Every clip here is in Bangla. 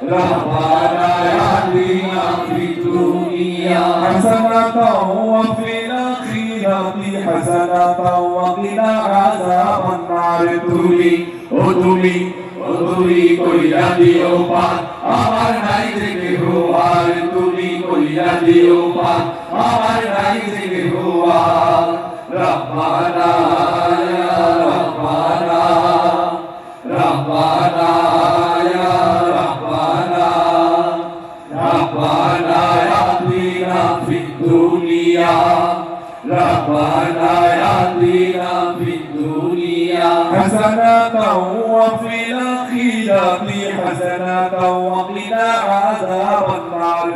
ربنا آتنا في الدنيا حسنة وفي الآخرة حسنة وقنا عذاب النار তুমি কইরা দিও পার আমার নাই থেকে হোয়ার তুমি কইরা দিও পার আমার নাই থেকে হোয়ার রব্বানা ইয়া রব্বানা রব্বানা ইয়া রব্বানা রব্বানা আতিনা ফিদ দুনিয়া ربنا آتنا في الدنيا حسنة وفي الآخرة حسنة وقنا عذاب النار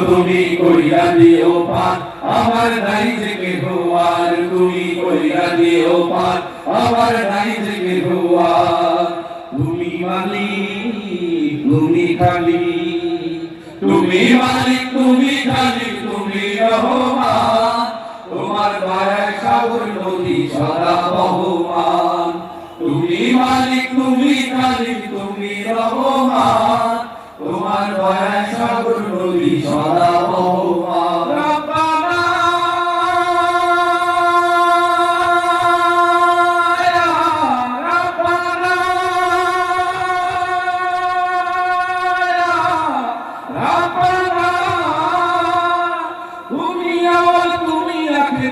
তুমি কইরা দিও পার আমার নাই থেকে হোয়ার তুমি কইরা দিও পার আমার নাই থেকে হোয়ার তুমি মালিক তুমি খালি তুমি মালিক তুমি খালি তুমি রহমান তোমার দয়ার সাগর নদী সদা বহমান তুমি মালিক তুমি খালি তুমি রহমান তোমার দয়ার সাগর নদী সদা বহমান রব্বানা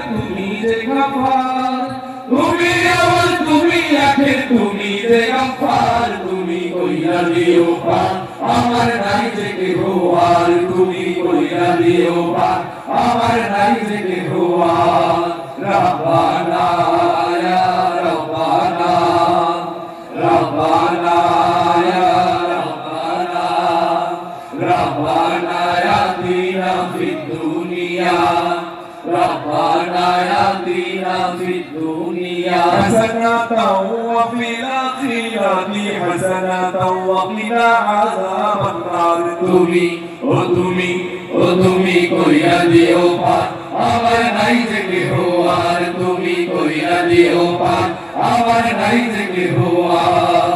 তুমি যে গফার তুমি আওয়াল তুমি আখের তুমি যে গফার তুমি কইরা দিও পার আমার নাই থেকে হোয়ার তুমি কইরা দিও পার আমার নাই থেকে হোয়ার রব্বানা ইয়া রব্বানা রব্বানা ইয়া রব্বানা রব্বানা আতিনা ফিদ দুনিয়া ربنا آتنا في الدنيا حسنة وفي الآخرة حسنة وقنا عذاب النار তুমি কইরা দিও পার আমার নাই থেকে হোয়ার তুমি কইরা দিও পার আমার নাই থেকে হোয়ার